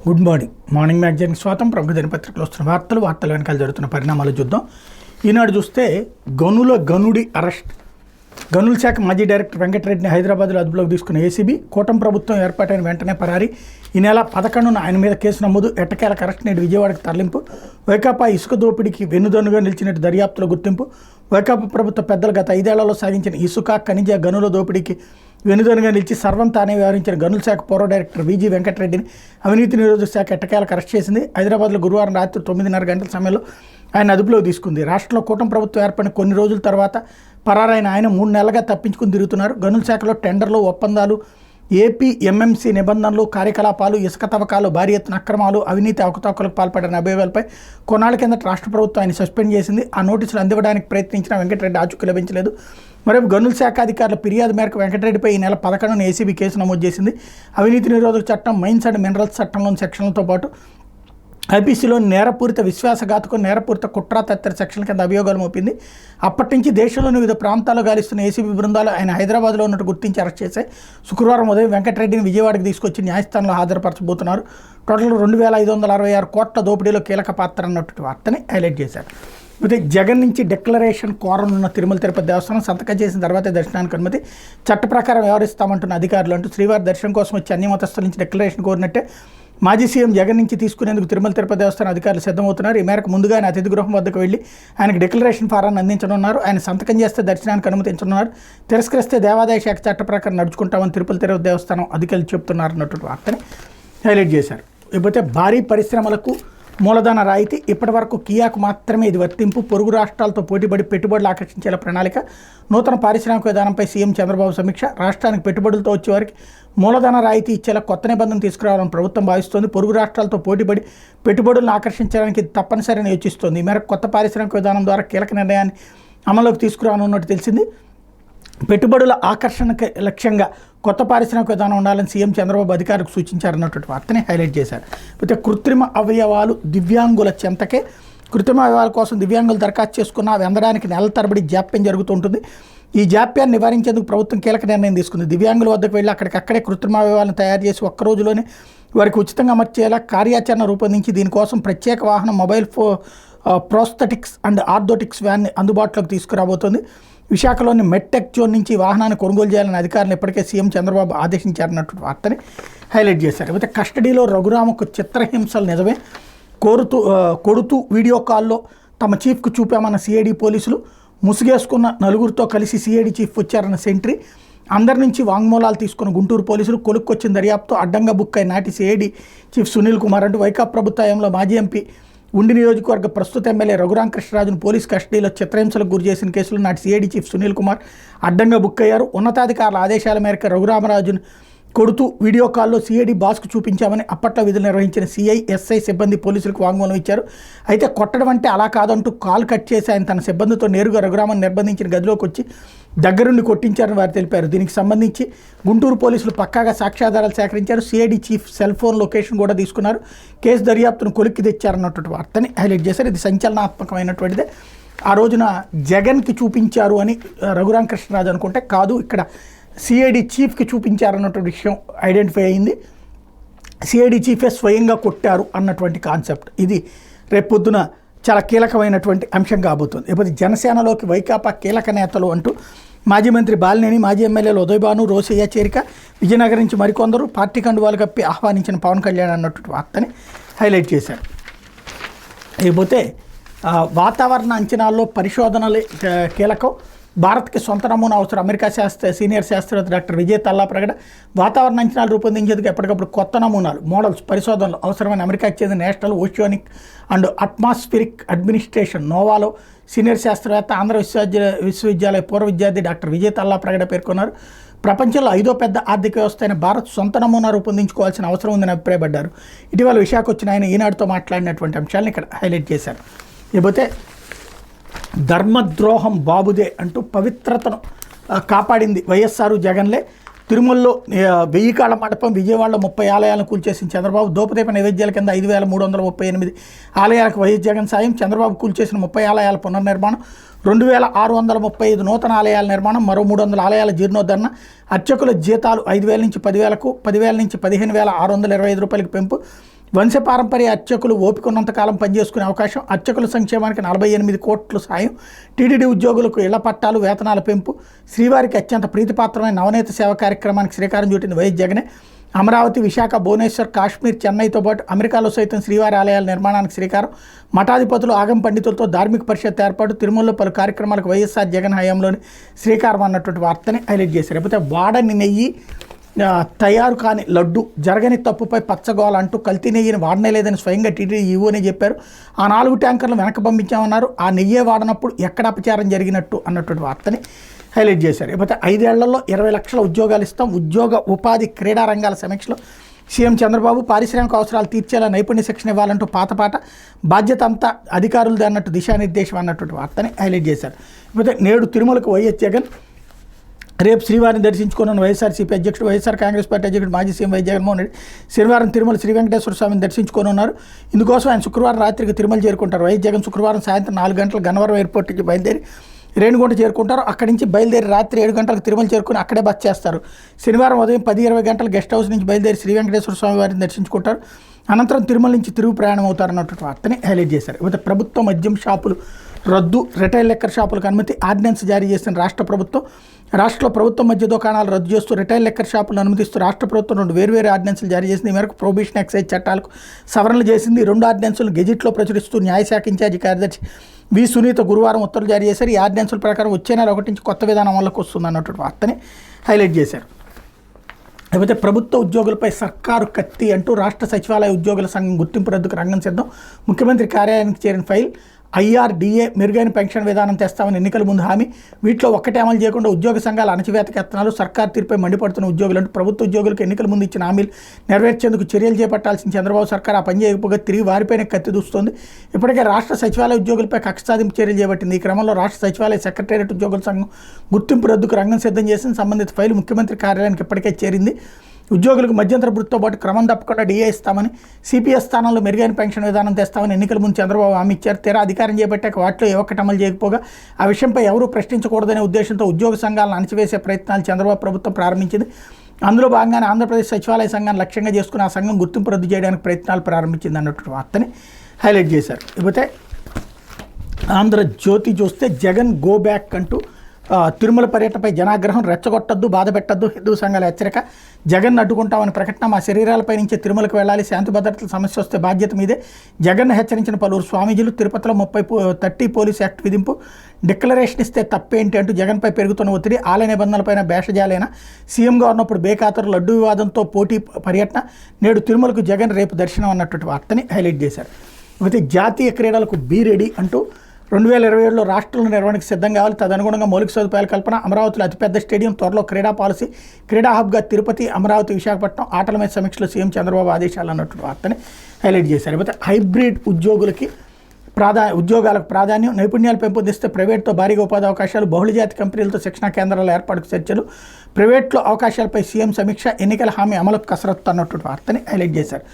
Good morning మ్యాగజైన్కి స్వాగతం. ప్రముఖ దినపత్రికలు వస్తున్న వార్తల వెనకాల జరుగుతున్న పరిణామాలు చూద్దాం. ఈనాడు చూస్తే గనుడి అరెస్ట్. గనుల శాఖ మాజీ డైరెక్టర్ వెంకటరెడ్డిని హైదరాబాద్లో అదుపులోకి తీసుకున్న ఏసీబీ. కూటమి ప్రభుత్వం ఏర్పాటైన వెంటనే పరారీ. ఈ నెల 11న ఆయన మీద కేసు నమోదు. ఎట్టకేలకు అరెస్ట్. నేడు విజయవాడకు తరలింపు. వైకాపా ఇసుక దోపిడీకి వెన్నుదన్నుగా నిలిచినట్టు దర్యాప్తులో గుర్తింపు. వైకాపా ప్రభుత్వ పెద్దలు గత 5 ఏళ్లలో సాగించిన ఇసుక, ఖనిజ, గనుల దోపిడీకి వెనుదనుగా నిలిచి సర్వం తానే వ్యవహరించిన గనుల శాఖ పూర్వ డైరెక్టర్ విజి వెంకటరెడ్డిని అవినీతి నిరోధక శాఖ ఎట్టకేలకు అరెస్ట్ చేసింది. హైదరాబాద్లో గురువారం రాత్రి 9:30 గంటల సమయంలో ఆయన అదుపులోకి తీసుకుంది. రాష్ట్రంలో కూటమి ప్రభుత్వం ఏర్పడిన కొన్ని రోజుల తర్వాత పరారైన ఆయన 3 నెలలుగా తప్పించుకుని తిరుగుతున్నారు. గనుల శాఖలో టెండర్లు, ఒప్పందాలు, ఏపీ ఎంఎంసీ నిబంధనలు, కార్యకలాపాలు, ఇసుక తవ్వకాలు, భారీ ఎత్తున అక్రమాలు, అవినీతి అవకతవకలకు పాల్పడిన అభియోగాలపై కొన్నాళ్ల కిందట రాష్ట్ర ప్రభుత్వం ఆయన సస్పెండ్ చేసింది. ఆ నోటీసులు అందివ్వడానికి ప్రయత్నించిన వెంకటరెడ్డి ఆచూకీ లభించలేదు. మరోవైపు గనుల శాఖ అధికారుల ఫిర్యాదు మేరకు వెంకటరెడ్డిపై ఈ నెల 11న ఏసీబీ కేసు నమోదు చేసింది. అవినీతి నిరోధక చట్టం, మైన్స్ అండ్ మినరల్స్ చట్టంలోని సెక్షన్లతో పాటు ఐపీసీలోని నేరపూరిత విశ్వాసఘాతకం, నేరపూరిత కుట్ర తదితర సెక్షన్ల కింద అభియోగాలు మోపింది. అప్పటి నుంచి దేశంలోని వివిధ ప్రాంతాల్లో గాలిస్తున్న ఏసీబీ బృందాలు ఆయన హైదరాబాద్లో ఉన్నట్టు గుర్తించి అరెస్ట్ చేశాయి. శుక్రవారం ఉదయం వెంకటరెడ్డిని విజయవాడకు తీసుకొచ్చి న్యాయస్థానంలో హాజరుపరచబోతున్నారు. టోటల్ 2566 కోట్ల దోపిడీలో కీలక పాత్ర అన్నటువంటి వార్తని హైలైట్ చేశారు. అయితే జగన్ నుంచి డిక్లరేషన్ కోరనున్న తిరుమల తిరుపతి దేవస్థానం సంతకం చేసిన తర్వాతే దర్శనానికి అనుమతి. చట్ట ప్రకారం వ్యవహరిస్తామంటున్న అధికారులు అంటూ శ్రీవారి దర్శనం కోసం వచ్చి అన్ని మతస్థుల నుంచి డిక్లరేషన్ కోరినట్టే మాజీ సీఎం జగన్ నుంచి తీసుకునేందుకు తిరుమల తిరుపతి దేవస్థానం అధికారులు సిద్ధమవుతున్నారు. ఈ మేరకు ముందుగానే అతిథి గృహం వద్దకు వెళ్లి ఆయనకు డిక్లరేషన్ ఫారాన్ని అందించనున్నారు. ఆయన సంతకం చేస్తే దర్శనానికి అనుమతించనున్నారు. తిరస్కరిస్తే దేవాదాయ శాఖ చట్ట ప్రకారం నడుచుకుంటామని తిరుపతి తిరుపతి దేవస్థానం అధికారులు చెప్తున్నారు అన్నటువంటి వార్తని హైలైట్ చేశారు. ఇకపోతే భారీ పరిశ్రమలకు మూలధన రాయితీ. ఇప్పటి వరకు కియాకు మాత్రమే ఇది వర్తింపు. పొరుగు రాష్ట్రాలతో పోటీపడి పెట్టుబడులు ఆకర్షించేలా ప్రణాళిక. నూతన పారిశ్రామిక విధానంపై సీఎం చంద్రబాబు సమీక్ష. రాష్ట్రానికి పెట్టుబడులతో వచ్చేవారికి మూలధన రాయితీ ఇచ్చేలా కొత్త నిబంధన తీసుకురావాలని ప్రభుత్వం భావిస్తోంది. పొరుగు రాష్ట్రాలతో పోటీపడి పెట్టుబడులను ఆకర్షించడానికి ఇది తప్పనిసరిని యోచిస్తోంది. ఈ మేరకు కొత్త పారిశ్రామిక విధానం ద్వారా కీలక నిర్ణయాన్ని అమల్లోకి తీసుకురానున్నట్టు తెలిసింది. పెట్టుబడుల ఆకర్షణకు లక్ష్యంగా కొత్త పారిశ్రామిక విధానం ఉండాలని సీఎం చంద్రబాబు అధికారులకు సూచించారన్నటువంటి వార్తని హైలైట్ చేశారు. అయితే కృత్రిమ అవయవాలు దివ్యాంగుల చెంతకే. కృత్రిమ అవయవాల కోసం దివ్యాంగులు దరఖాస్తు చేసుకున్న అవి అందడానికి నెలల తరబడి జాప్యం జరుగుతుంటుంది. ఈ జాప్యాన్ని నివారించేందుకు ప్రభుత్వం కీలక నిర్ణయం తీసుకుంది. దివ్యాంగుల వద్దకు వెళ్ళి అక్కడికక్కడే కృత్రిమ అవయవాలను తయారు చేసి ఒక్క రోజులోనే వారికి ఉచితంగా అమర్చేలా కార్యాచరణ రూపొందించి దీనికోసం ప్రత్యేక వాహనం, మొబైల్ ప్రోస్థెటిక్స్ అండ్ ఆర్థోటిక్స్ వ్యాన్ని అందుబాటులోకి తీసుకురాబోతోంది. విశాఖలోని మెట్టెక్ జోన్ నుంచి వాహనాన్ని కొనుగోలు చేయాలని అధికారులు ఇప్పటికే సీఎం చంద్రబాబు ఆదేశించారన్నట్టు వార్తని హైలైట్ చేశారు. అయితే కస్టడీలో రఘురామకు చిత్రహింసలు నిజమే, కొడుతూ వీడియో కాల్లో తమ చీఫ్కు చూపామన్న సిఐడి పోలీసులు. ముసుగేసుకున్న నలుగురితో కలిసి సిఐడి చీఫ్ వచ్చారన్న సెంట్రీ. అందరి నుంచి వాంగ్మూలాలు తీసుకున్న గుంటూరు పోలీసులు. కొలుక్కొచ్చిన దర్యాప్తు అడ్డంగా బుక్ అయిన నాటి సిఐడి చీఫ్ సునీల్ కుమార్ అంటూ వైకాపా ప్రభుత్వంలో మాజీ ఎంపీ, ఉండి నియోజకవర్గ ప్రస్తుత ఎమ్మెల్యే రఘురామకృష్ణరాజును పోలీస్ కస్టడీలో చిత్రహింసలకు గురి చేసిన కేసులో నాటి సిఐడి చీఫ్ సునీల్ కుమార్ అడ్డంగా బుక్ అయ్యారు. ఉన్నతాధికారుల ఆదేశాల మేరకు రఘురామరాజును కొడుతూ వీడియో కాల్లో సిఐడి బాస్కు చూపించామని అప్పట్లో విధులు నిర్వహించిన సిఐ, ఎస్ఐ సిబ్బంది పోలీసులకు వాంగ్మూలం ఇచ్చారు. అయితే కొట్టడం అంటే అలా కాదంటూ కాల్ కట్ చేసి ఆయన తన సిబ్బందితో నేరుగా రఘురామన్ నిర్బంధించిన గదిలోకి వచ్చి దగ్గరుండి కొట్టించారని వారు తెలిపారు. దీనికి సంబంధించి గుంటూరు పోలీసులు పక్కాగా సాక్ష్యాధారాలు సేకరించారు. CID chief cell phone location కూడా తీసుకున్నారు. కేసు దర్యాప్తును కొలిక్కి తెచ్చారన్నటువంటి వార్తని హైలైట్ చేశారు. ఇది సంచలనాత్మకమైనటువంటిదే. ఆ రోజున జగన్కి చూపించారు అని రఘురామకృష్ణరాజు అనుకుంటే కాదు, ఇక్కడ సిఐడి చీఫ్కి చూపించారన్నటువంటి విషయం ఐడెంటిఫై అయింది. సిఐడి చీఫే స్వయంగా కొట్టారు అన్నటువంటి కాన్సెప్ట్ ఇది రేపొద్దున చాలా కీలకమైనటువంటి అంశం కాబోతుంది. ఇకపోతే జనసేనలోకి వైకాపా కీలక నేతలు అంటూ మాజీ మంత్రి బాలినేని, మాజీ ఎమ్మెల్యేలు ఉదయభాను, రోసయ్య చేరిక. విజయనగరం నుంచి మరికొందరు. పార్టీ కండువాలు కప్పి ఆహ్వానించిన పవన్ కళ్యాణ్ అన్నటువంటి వార్తని హైలైట్ చేశారు. ఇకపోతే వాతావరణ అంచనాల్లో పరిశోధనలే కీలకం. భారత్కి సొంత నమూనా అవసరం. అమెరికా సీనియర్ శాస్త్రవేత్త డాక్టర్ విజయ్ తల్లాప్రగడ వాతావరణ అంచనాలు రూపొందించేందుకు ఎప్పటికప్పుడు కొత్త నమూనాలు, మోడల్స్, పరిశోధనలు అవసరమైన అమెరికాకి చెందిన National Oceanic and Atmospheric Administration నోవాలో సీనియర్ శాస్త్రవేత్త, ఆంధ్ర విశ్వవిద్యాలయ పూర్వ విద్యార్థి డాక్టర్ విజయ్ తల్లాప్రగడ పేర్కొన్నారు. ప్రపంచంలో 5వ పెద్ద ఆర్థిక వ్యవస్థ అయిన భారత్ సొంత నమూనా రూపొందించుకోవాల్సిన అవసరం ఉందని అభిప్రాయపడ్డారు. ఇటీవల విశాఖ వచ్చిన ఆయన ఈనాడుతో మాట్లాడినటువంటి అంశాలను ఇక్కడ హైలైట్ చేశారు. ఇకపోతే ధర్మద్రోహం బాబుదే అంటూ పవిత్రతను కాపాడింది వైఎస్ఆర్ జగన్లే. తిరుమలలో 1000 కాళ్ళ మండపం, విజయవాడలో 30 ఆలయాలను కూల్చేసిన చంద్రబాబు. దోపదీప నైవేద్యాల కింద 5338 ఆలయాలకు వైఎస్ జగన్ సాయం. చంద్రబాబు కూల్చేసిన 30 ఆలయాల పునర్నిర్మాణం. 2635 నూతన ఆలయాల నిర్మాణం, మరో 300 ఆలయాల జీర్ణోద్ధరణ, అర్చకుల జీతాలు 5000 నుంచి 10,000కు, 10,000 నుంచి 15,625 రూపాయలకు పెంపు, వంశపారంపర్య అర్చకులు ఓపికన్నంతకాలం పనిచేసుకునే అవకాశం, అర్చకుల సంక్షేమానికి 48 కోట్లు సాయం, టీటీడీ ఉద్యోగులకు ఇళ్ల పట్టాలు, వేతనాల పెంపు, శ్రీవారికి అత్యంత ప్రీతిపాత్రమైన నవనీత సేవ కార్యక్రమానికి శ్రీకారం చుట్టింది వైఎస్ జగనే. అమరావతి, విశాఖ, భువనేశ్వర్, కాశ్మీర్, చెన్నైతో పాటు అమెరికాలో సైతం శ్రీవారి ఆలయాల నిర్మాణానికి శ్రీకారం, మఠాధిపతులు, ఆగం పండితులతో ధార్మిక పరిషత్ ఏర్పాటు, తిరుమలలో పలు కార్యక్రమాలకు వైఎస్ఆర్ జగన్ హయాంలోని శ్రీకారం అన్నటువంటి వార్తని హైలైట్ చేశారు. లేకపోతే వాడని నెయ్యి, తయారు కాని లడ్డు, జరగని తప్పుపై పచ్చగోల అంటూ కల్తీ నెయ్యిని వాడనే లేదని స్వయంగా టీటీడీ ఈవోనే చెప్పారు. ఆ 4 ట్యాంకర్లు వెనక్కి పంపించామన్నారు. ఆ నెయ్యే వాడనప్పుడు ఎక్కడ అపచారం జరిగినట్టు అన్నటువంటి వార్తని హైలైట్ చేశారు. లేకపోతే 5 ఏళ్లలో 20 లక్షల ఉద్యోగాలు ఇస్తాం, ఉద్యోగ ఉపాధి క్రీడా రంగాల సమీక్షలో సీఎం చంద్రబాబు, పారిశ్రామిక అవసరాలు తీర్చేలా నైపుణ్య శిక్షణ ఇవ్వాలంటూ పాతపాట, బాధ్యత అంతా అధికారులది అన్నట్టు దిశానిర్దేశం అన్నటువంటి వార్తని హైలైట్ చేశారు. లేకపోతే నేడు తిరుమలకు వైఎస్ జగన్, రేపు శ్రీవారిని దర్శించుకున్న వైఎస్ఆర్సీపీ అధ్యక్షుడు, వైఎస్ఆర్ కాంగ్రెస్ పార్టీ అధ్యక్షుడు మాజీ సీఎం వైఎస్ జగన్మోహన్ రెడ్డి శనివారం తిరుమల శ్రీ వెంకటేశ్వర స్వామిని దర్శించుకోనున్నారు. ఇందుకోసం ఆయన శుక్రవారం రాత్రికి తిరుమల చేరుకుంటారు. వైఎస్ జగన్ శుక్రవారం సాయంత్రం 4 గంటలకు గన్నవరం ఎయిర్పోర్ట్ నుంచి బయలుదేరి రేణిగుంట చేరుకుంటారు. అక్కడి నుంచి బయలుదేరి రాత్రి 7 గంటలకు తిరుమల చేరుకుని అక్కడే బస చేస్తారు. శనివారం ఉదయం 10-20 గంటల గెస్ట్ హౌస్ నుంచి బయలుదేరి శ్రీ వెంకటేశ్వర స్వామి వారిని దర్శించుకుంటారు. అనంతరం తిరుమల నుంచి తిరుగు ప్రయాణం అవుతారన్నటువంటి వార్తని హైలైట్ చేశారు. ఇకపోతే ప్రభుత్వ మద్యం షాపులు రద్దు, రిటైల్ లెక్కర్ షాపులకు అనుమతి, ఆర్డినెన్స్ జారీ చేసిన రాష్ట్ర ప్రభుత్వం. రాష్ట్రంలో ప్రభుత్వ మద్య దుకాణాలు రద్దు చేస్తూ రిటైల్ లెక్కర్ షాపులను అనుమతిస్తూ రాష్ట్ర ప్రభుత్వం 2 వేర్వేరు ఆర్డినెన్సులు జారీ చేసింది. ఈ మేరకు ప్రొహిబిషన్ ఎక్సైజ్ చట్టాలకు సవరణలు చేసింది. 2 ఆర్డినెన్సులను గెజిట్లో ప్రచురిస్తూ న్యాయశాఖ ఇన్ఛార్జి కార్యదర్శి వి సునీత గురువారం ఉత్తర్వులు జారీ చేశారు. ఈ ఆర్డినెన్సుల ప్రకారం వచ్చే నెల 1 నుంచి కొత్త విధానం అమలుకు వస్తుంది అన్నటువంటి వార్తని హైలైట్ చేశారు. లేకపోతే ప్రభుత్వ ఉద్యోగులపై సర్కారు కత్తి అంటూ రాష్ట్ర సచివాలయ ఉద్యోగుల సంఘం గుర్తింపు రద్దుకు రంగం సిద్ధం. ముఖ్యమంత్రి కార్యాలయానికి చేరిన ఫైల్, IRDA మెరుగైన పెన్షన్ విధానం తెస్తామని ఎన్నికల ముందు హామీ, వీటిలో ఒక్కటే అమలు చేయకుండా ఉద్యోగ సంఘాల అణచివేతకు యత్నాలు, సర్కార్ తీర్పై మండిపడుతున్న ఉద్యోగులు అంటూ ప్రభుత్వ ఉద్యోగులకు ఎన్నికల ముందు ఇచ్చిన హామీలు నెరవేర్చేందుకు చర్యలు చేపట్టాల్సిన చంద్రబాబు సర్కార్ ఆ పని చేయకపోగా తిరిగి వారిపైన కత్తి దూస్తోంది. ఇప్పటికే రాష్ట్ర సచివాలయ ఉద్యోగులపై కక్ష సాధింపు చర్యలు చేపట్టింది. ఈ క్రమంలో రాష్ట్ర సచివాలయ సెక్రటేరియట్ ఉద్యోగుల సంఘం గుర్తింపు రద్దుకు రంగం సిద్ధం చేసింది. సంబంధిత ఫైలు ముఖ్యమంత్రి కార్యాలయానికి ఇప్పటికే చేరింది. ఉద్యోగులకు మధ్యంతర వృత్తితో పాటు క్రమం తప్పకుండా డిఏ ఇస్తామని, సిపిఎస్ స్థానంలో మెరుగైన పెన్షన్ విధానం తెస్తామని ఎన్నికల ముందు చంద్రబాబు హామీ ఇచ్చారు. తీరా అధికారం చేపట్టాక వాటిలో ఏ ఒక్కటి అమలు చేయకపోగా ఆ విషయంపై ఎవరూ ప్రశ్నించకూడదనే ఉద్దేశంతో ఉద్యోగ సంఘాలను అణచివేసే ప్రయత్నాలు చంద్రబాబు ప్రభుత్వం ప్రారంభించింది. అందులో భాగంగానే ఆంధ్రప్రదేశ్ సచివాలయ సంఘాన్ని లక్ష్యంగా చేసుకుని ఆ సంఘం గుర్తింపు రద్దు చేయడానికి ప్రయత్నాలు ప్రారంభించింది అన్నట్టు వార్తని హైలైట్ చేశారు. ఇకపోతే ఆంధ్రజ్యోతి చూస్తే జగన్ గో బ్యాక్ అంటూ తిరుమల పర్యటనపై జనాగ్రహం, రెచ్చగొట్టద్దు, బాధ పెట్టద్దు, హిందూ సంఘాల హెచ్చరిక, జగన్ అడ్డుకుంటామని ప్రకటన, మా శరీరాలపై నుంచే తిరుమలకు వెళ్ళాలి, శాంతి భద్రతల సమస్య వస్తే బాధ్యత మీదే, జగన్ హెచ్చరించిన పలువురు స్వామీజీలు, తిరుపతిలో 30 పోలీస్ యాక్ట్ విధింపు, డిక్లరేషన్ ఇస్తే తప్పేంటి అంటూ జగన్పై పెరుగుతున్న ఒత్తిడి, ఆలయ నిబంధనలపైన భేషజాలైన, సీఎంగా ఉన్నప్పుడు బేఖాతరు, లడ్డూ వివాదంతో పోటీ పర్యటన, నేడు తిరుమలకు జగన్, రేపు దర్శనం అన్నటువంటి వార్తని హైలైట్ చేశారు. అయితే జాతీయ క్రీడలకు బీ రెడీ అంటూ 2027లో రాష్ట్రంలో నిర్వహణకు సిద్ధం కావాలి, తదనుగుణంగా మౌలిక సదుపాయాల కల్పన, అమరావతిలో అతిపెద్ద స్టేడియం, త్వరలో క్రీడా పాలసీ, క్రీడా హబ్గా తిరుపతి, అమరావతి, విశాఖపట్నం, ఆటల మీద సమీక్షలో సీఎం చంద్రబాబు ఆదేశాలు అన్నట్టు వార్తని హైలైట్ చేశారు. అయితే హైబ్రిడ్ ఉద్యోగాలకు ప్రాధాన్యం, నైపుణ్యాలు పెంపొందిస్తే ప్రైవేట్తో భారీగా ఉపాధి అవకాశాలు, బహుళజాతి కంపెనీలతో శిక్షణా కేంద్రాల ఏర్పాటుకు చర్చలు, ప్రైవేట్లో అవకాశాలపై సీఎం సమీక్ష, ఎన్నికల హామీ అమలుకు కసరత్తు అన్నటువంటి వార్తని హైలైట్ చేశారు.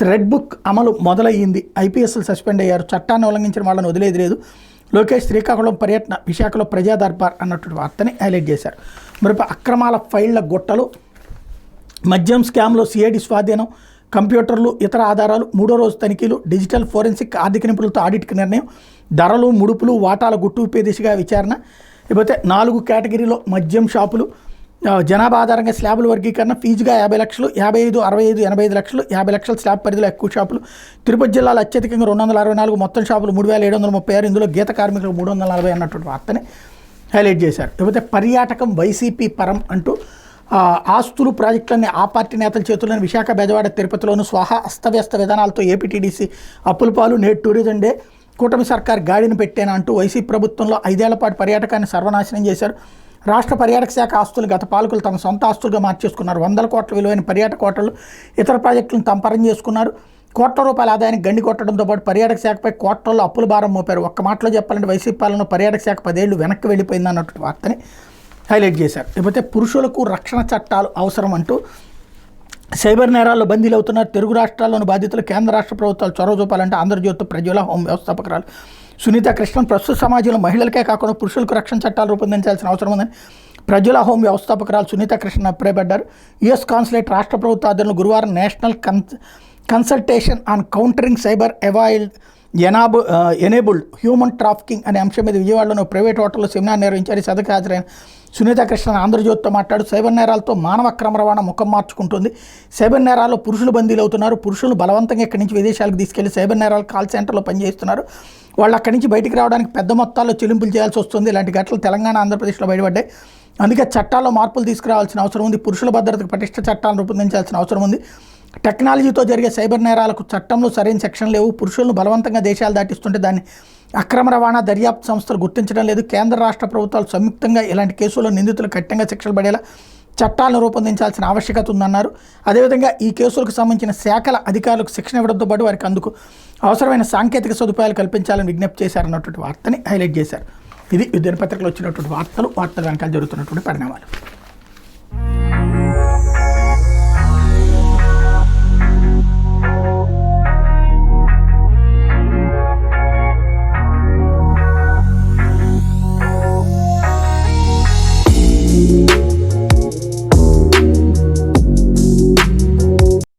రెడ్ బుక్ అమలు మొదలయ్యింది, ఐపీఎస్లు సస్పెండ్ అయ్యారు, చట్టాన్ని ఉల్లంఘించిన వాళ్ళని వదిలేది లేదు, లోకేష్ శ్రీకాకుళం పర్యటన, విశాఖలో ప్రజా దర్బార్ అన్నటువంటి వార్తని హైలైట్ చేశారు. మరి అక్రమాల ఫైళ్ల గుట్టలు, మద్యం స్కామ్లో సిఐడి స్వాధీనం, కంప్యూటర్లు, ఇతర ఆధారాలు, 3వ రోజు తనిఖీలు, డిజిటల్ ఫోరెన్సిక్, ఆర్థిక నిపుణులతో ఆడిట్కి నిర్ణయం, ధరలు, ముడుపులు, వాటాల గుట్టు విప్పే దిశగా విచారణ. లేకపోతే 4 కేటగిరీలో మద్యం షాపులు, జనాభా ఆధారంగా స్లాబుల వర్గీకరణ, ఫీజుగా 50 లక్షలు, 55, 65, 85 లక్షలు, 50 లక్షల స్లాబ్ పరిధిలో ఎక్కువ షాపులు, తిరుపతి జిల్లాలో అత్యధికంగా 264, మొత్తం షాపులు 3736, ఇందులో గీత కార్మికులు 340 అన్నటువంటి వార్తని హైలైట్ చేశారు. లేకపోతే పర్యాటకం వైసీపీ పరం అంటూ ఆస్తులు, ప్రాజెక్టులన్నీ ఆ పార్టీ నేతల చేతుల్లోని, విశాఖ, బెజవాడ, తిరుపతిలోనూ స్వాహా, అస్తవ్యస్త విధానాలతో ఏపీటీడీసీ అప్పుల పాలు, నేడు టూరిజం డే, కూటమి సర్కార్ గాడిని పెట్టేనా అంటూ వైసీపీ ప్రభుత్వంలో 5 ఏళ్ల పాటు పర్యాటకాన్ని సర్వనాశనం చేశారు. రాష్ట్ర పర్యాటక శాఖ ఆస్తులు గత పాలకులు తమ సొంత ఆస్తులుగా మార్చేసుకున్నారు. 100 కోట్ల విలువైన పర్యాటక హోటళ్లు, ఇతర ప్రాజెక్టులను తమ పరం చేసుకున్నారు. కోట్ల రూపాయల ఆదాయానికి గండి కొట్టడంతో పాటు పర్యాటక శాఖపై కోట్లలో అప్పుల భారం మోపారు. ఒక్క మాటలో చెప్పాలంటే వైసీపీ పాలనలో పర్యాటక శాఖ 10 ఏళ్లు వెనక్కి వెళ్ళిపోయింది అన్నటువంటి వార్తని హైలైట్ చేశారు. లేకపోతే పురుషులకు రక్షణ చట్టాలు అవసరం అంటూ సైబర్ నేరాల్లో బందీలు అవుతున్నారు. తెలుగు రాష్ట్రాల్లోని బాధితులు కేంద్ర రాష్ట్ర ప్రభుత్వాలు చొరవ చూపాలంటే ఆంధ్రజ్యోతి ప్రజ్వల హోం వ్యవస్థాపకురాలు సునీత కృష్ణన్, ప్రస్తుత సమాజంలో మహిళలకే కాకుండా పురుషులకు రక్షణ చట్టాలు రూపొందించాల్సిన అవసరం ఉందని ప్రజ్వల హోం వ్యవస్థాపకురాలు సునీత కృష్ణన్ అభిప్రాయపడ్డారు. యుఎస్ కాన్సులేట్ రాష్ట్ర ప్రభుత్వ ఆధ్వర్యంలో గురువారం national consultation on countering cyber enabled human trafficking అనే అంశం మీద విజయవాడలోని ప్రైవేట్ హోటల్లో సెమినార్ నిర్వహించారు. సదకు హాజరైన సునీత కృష్ణ ఆంధ్రజ్యోతితో మాట్లాడు సైబర్ నేరాలతో మానవ అక్రమ రవాణా ముఖం మార్చుకుంటుంది. సైబర్ నేరాల్లో పురుషులు బందీలు అవుతున్నారు. పురుషులను బలవంతంగా ఇక్కడి నుంచి విదేశాలకు తీసుకెళ్లి సైబర్ నేరాలు కాల్ సెంటర్లో పనిచేస్తున్నారు. వాళ్ళు అక్కడి నుంచి బయటికి రావడానికి పెద్ద మొత్తాల్లో చెల్లింపులు చేయాల్సి వస్తుంది. ఇలాంటి ఘటనలు తెలంగాణ, ఆంధ్రప్రదేశ్లో బయటపడ్డాయి. అందుకే చట్టాల్లో మార్పులు తీసుకురావాల్సిన అవసరం ఉంది. పురుషుల భద్రతకు పటిష్ట చట్టాలను రూపొందించాల్సిన అవసరం ఉంది. టెక్నాలజీతో జరిగే సైబర్ నేరాలకు చట్టంలో సరైన సెక్షన్ లేవు. పురుషులను బలవంతంగా దేశాలు దాటిస్తుంటే దాన్ని అక్రమ రవాణా దర్యాప్తు సంస్థలు గుర్తించడం లేదు. కేంద్ర రాష్ట్ర ప్రభుత్వాలు సంయుక్తంగా ఇలాంటి కేసుల్లో నిందితులు కఠినంగా శిక్షలు పడేలా చట్టాలను రూపొందించాల్సిన ఆవశ్యకత ఉందన్నారు. అదేవిధంగా ఈ కేసులకు సంబంధించిన శాఖల అధికారులకు శిక్షణ ఇవ్వడంతో పాటు వారికి అందుకు అవసరమైన సాంకేతిక సదుపాయాలు కల్పించాలని విజ్ఞప్తి చేశారన్నటువంటి వార్తని హైలైట్ చేశారు. ఇది దినపత్రికలో వచ్చినటువంటి వార్తలు వెనకాల జరుగుతున్నటువంటి పరిణామాలు.